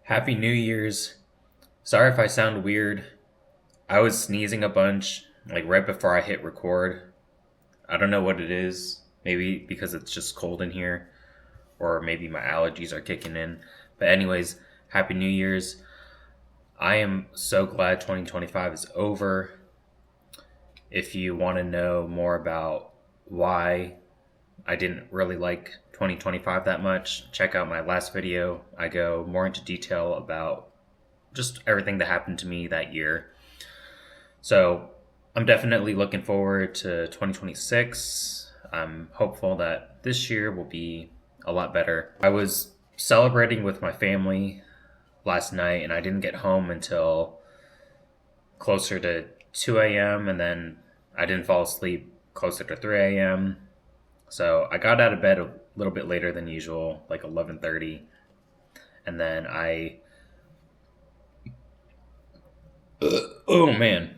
Happy New Year's. Sorry if I sound weird. I was sneezing a bunch, like right before I hit record. I don't know what it is. Maybe because it's just cold in here, or maybe my allergies are kicking in. But, anyways, Happy New Year's. I am so glad 2025 is over. If you want to know more about why I didn't really like 2025 that much, check out my last video. I go more into detail about just everything that happened to me that year. So I'm definitely looking forward to 2026. I'm hopeful that this year will be a lot better. I was celebrating with my family last night and I didn't get home until closer to 2 a.m. and then I didn't fall asleep closer to 3 a.m. So I got out of bed a little bit later than usual, like 11:30, and then oh man,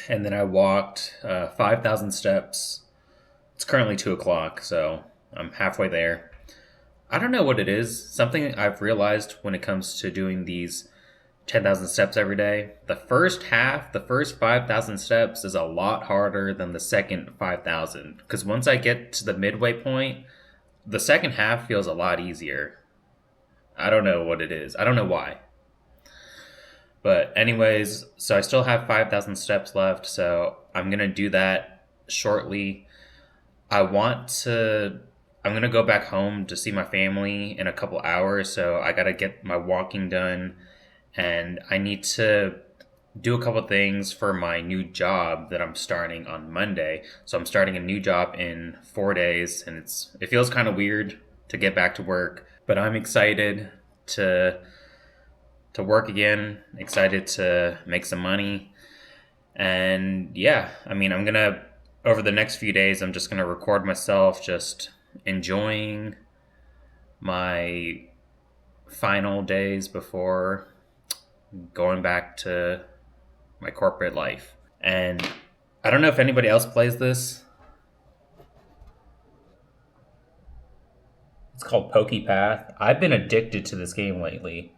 and then I walked 5,000 steps. It's currently 2 o'clock, so I'm halfway there. I don't know what it is. Something I've realized when it comes to doing these 10,000 steps every day. The first 5,000 steps is a lot harder than the second 5,000. Because once I get to the midway point, the second half feels a lot easier. I don't know what it is. I don't know why. But anyways, so I still have 5,000 steps left, so I'm going to do that shortly. I want to I'm going to go back home to see my family in a couple hours, so I got to get my walking done and I need to do a couple things for my new job that I'm starting on Monday. So I'm starting a new job in 4 days and it feels kind of weird to get back to work, but I'm excited to work again, excited to make some money. And yeah, I mean, over the next few days, I'm just going to record myself just enjoying my final days before going back to my corporate life. And I don't know if anybody else plays this. It's called PokePath. I've been addicted to this game lately.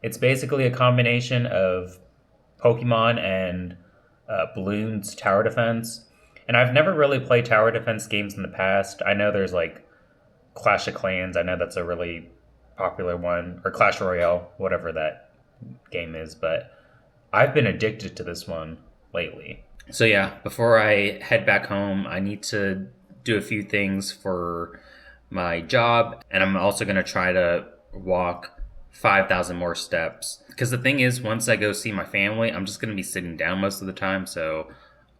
It's basically a combination of Pokemon and Bloons Tower Defense. And I've never really played tower defense games in the past. I know there's like Clash of Clans. I know that's a really popular one. Or Clash Royale, whatever that game is. But I've been addicted to this one lately. So yeah, before I head back home, I need to do a few things for my job. And I'm also going to try to walk 5,000 more steps. Because the thing is, once I go see my family, I'm just going to be sitting down most of the time. So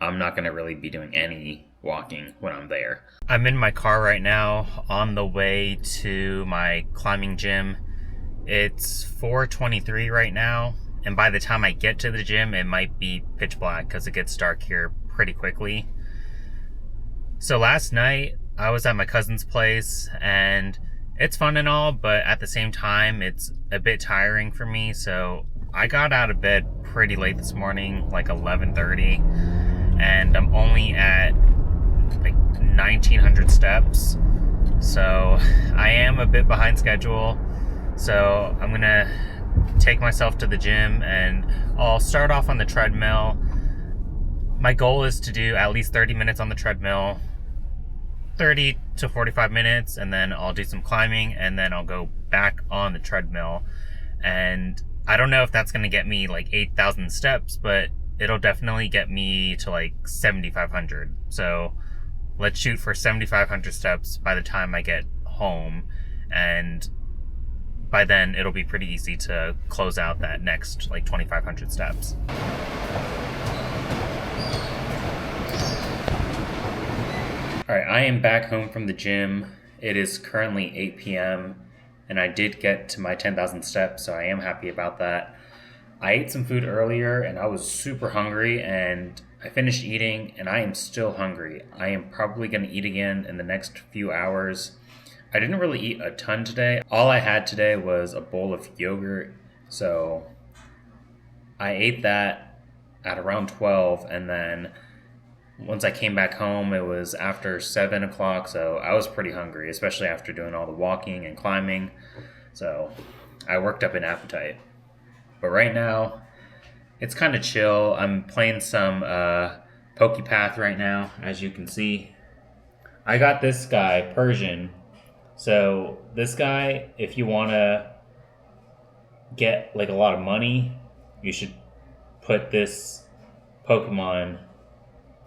I'm not going to really be doing any walking when I'm there. I'm in my car right now on the way to my climbing gym. It's 4:23 right now. And by the time I get to the gym, it might be pitch black because it gets dark here pretty quickly. So last night, I was at my cousin's place and it's fun and all, but at the same time, it's a bit tiring for me. So I got out of bed pretty late this morning, like 11:30, and I'm only at like 1,900 steps. So I am a bit behind schedule. So I'm gonna take myself to the gym and I'll start off on the treadmill. My goal is to do at least 30 minutes on the treadmill, 30 to 45 minutes, and then I'll do some climbing and then I'll go back on the treadmill. And I don't know if that's going to get me like 8,000 steps, but it'll definitely get me to like 7,500. So let's shoot for 7,500 steps by the time I get home. And by then it'll be pretty easy to close out that next like 2,500 steps. All right, I am back home from the gym. It is currently 8 p.m. and I did get to my 10,000 steps, so I am happy about that. I ate some food earlier and I was super hungry and I finished eating and I am still hungry. I am probably going to eat again in the next few hours. I didn't really eat a ton today. All I had today was a bowl of yogurt, so I ate that at around 12 and then once I came back home, it was after 7 o'clock, so I was pretty hungry, especially after doing all the walking and climbing. So I worked up an appetite. But right now, it's kind of chill. I'm playing some Pokepath right now, as you can see. I got this guy, Persian. So this guy, if you want to get like a lot of money, you should put this Pokemon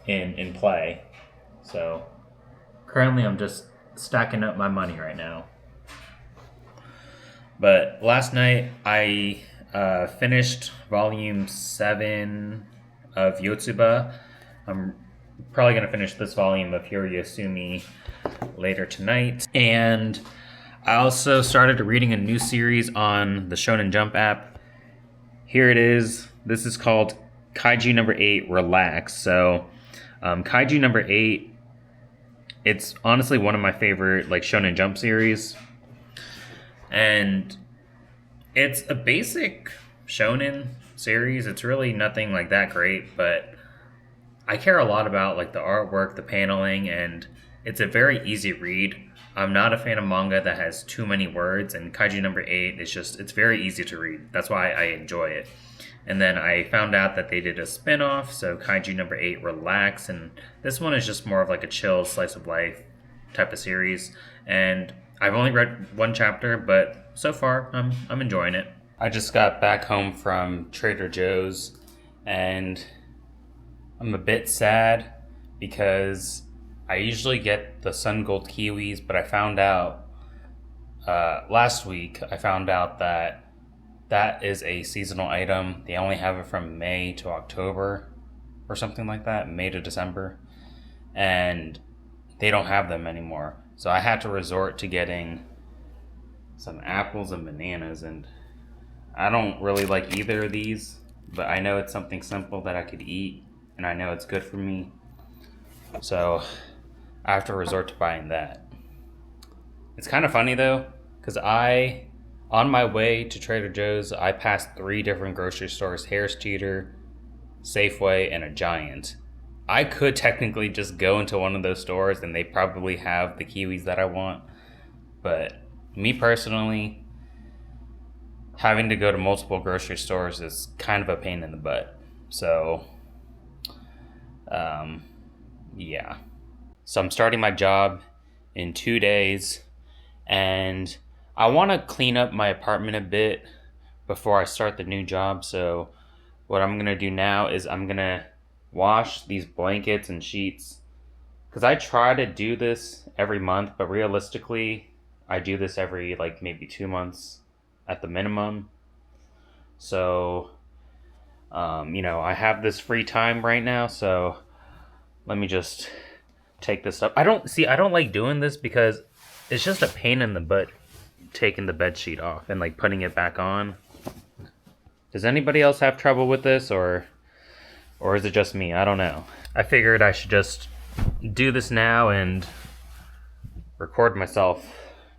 in play. So currently I'm just stacking up my money right now. But last night I finished volume 7 of Yotsuba. I'm probably going to finish this volume of Hirayasumi later tonight. And I also started reading a new series on the Shonen Jump app. Here it is. This is called Kaiju number 8, Relax. So Kaiju number 8, it's honestly one of my favorite like Shonen Jump series. And it's a basic shonen series. It's really nothing like that great, but I care a lot about like the artwork, the paneling, and it's a very easy read. I'm not a fan of manga that has too many words, and Kaiju number 8 is just, it's very easy to read. That's why I enjoy it. And then I found out that they did a spin-off, so Kaiju number 8, Relax, and this one is just more of like a chill slice of life type of series. And I've only read one chapter, but so far I'm enjoying it. I just got back home from Trader Joe's, and I'm a bit sad because I usually get the Sun Gold kiwis, but I found out last week that that is a seasonal item. They only have it from May to October or something like that, May to December, and they don't have them anymore. So I had to resort to getting some apples and bananas, and I don't really like either of these, but I know it's something simple that I could eat, and I know it's good for me. So I have to resort to buying that. It's kind of funny though, because on my way to Trader Joe's, I passed 3 different grocery stores: Harris Teeter, Safeway, and a Giant. I could technically just go into one of those stores and they probably have the kiwis that I want. But me personally, having to go to multiple grocery stores is kind of a pain in the butt. So, yeah. So I'm starting my job in 2 days, and I want to clean up my apartment a bit before I start the new job. So what I'm going to do now is I'm going to wash these blankets and sheets, because I try to do this every month, but realistically I do this every like maybe 2 months at the minimum. So I have this free time right now, so let me just take this up. I don't like doing this because it's just a pain in the butt taking the bed sheet off and like putting it back on. Does anybody else have trouble with this, or is it just me? I don't know. I figured I should just do this now and record myself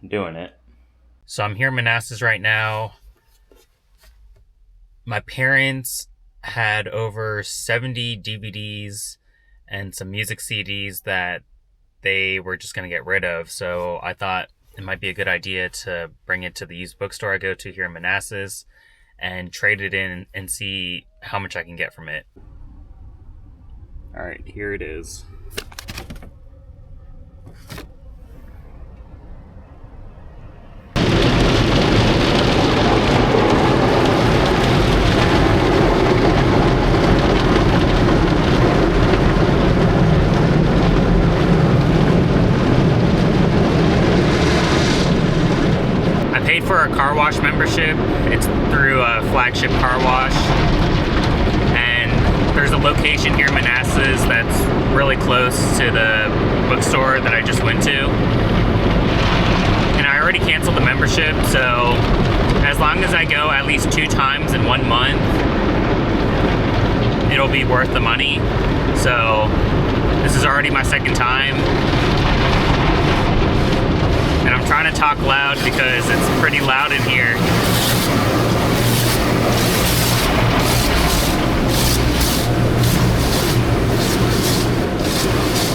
doing it. So I'm here in Manassas right now. My parents had over 70 DVDs and some music CDs that they were just going to get rid of. So I thought it might be a good idea to bring it to the used bookstore I go to here in Manassas and trade it in and see how much I can get from it. All right, here it is. I paid for a car wash membership. It's through a Flagship Car Wash. There's a location here in Manassas that's really close to the bookstore that I just went to. And I already canceled the membership, so as long as I go at least 2 times in 1 month, it'll be worth the money. So this is already my 2nd time. And I'm trying to talk loud because it's pretty loud in here.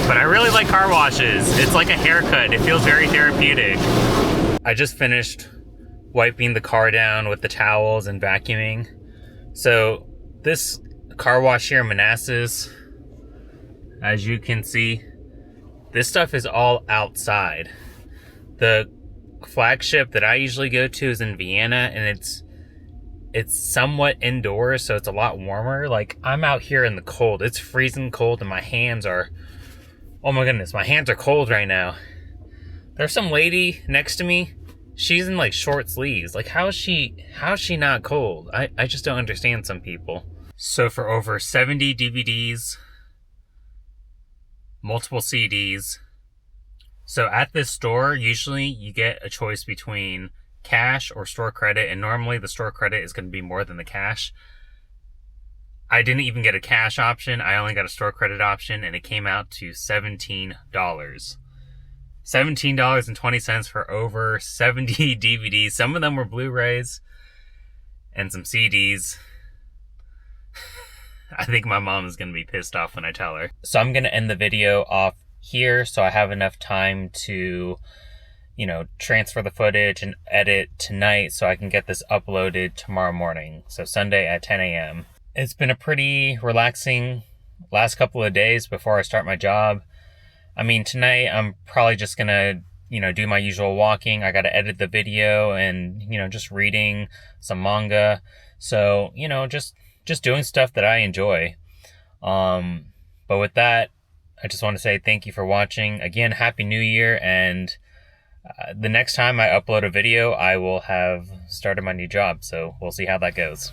But I really like car washes. It's like a haircut. It feels very therapeutic. I just finished wiping the car down with the towels and vacuuming. So this car wash here in Manassas, as you can see, this stuff is all outside. The flagship that I usually go to is in Vienna, and it's somewhat indoors, so it's a lot warmer. Like, I'm out here in the cold. It's freezing cold, and my hands are, oh my goodness, my hands are cold right now. There's some lady next to me. She's in like short sleeves. Like, how's she not cold? I just don't understand some people. So for over 70 DVDs, multiple CDs. So at this store, usually you get a choice between cash or store credit, and normally the store credit is going to be more than the cash. I didn't even get a cash option. I only got a store credit option, and it came out to $17. $17.20 for over 70 DVDs. Some of them were Blu-rays and some CDs. I think my mom is going to be pissed off when I tell her. So I'm going to end the video off here so I have enough time to, you know, transfer the footage and edit tonight so I can get this uploaded tomorrow morning. So Sunday at 10 a.m. It's been a pretty relaxing last couple of days before I start my job. I mean, tonight I'm probably just going to, you know, do my usual walking. I got to edit the video and, you know, just reading some manga. So, you know, just doing stuff that I enjoy. But with that, I just want to say thank you for watching. Again, Happy New Year. And the next time I upload a video, I will have started my new job. So we'll see how that goes.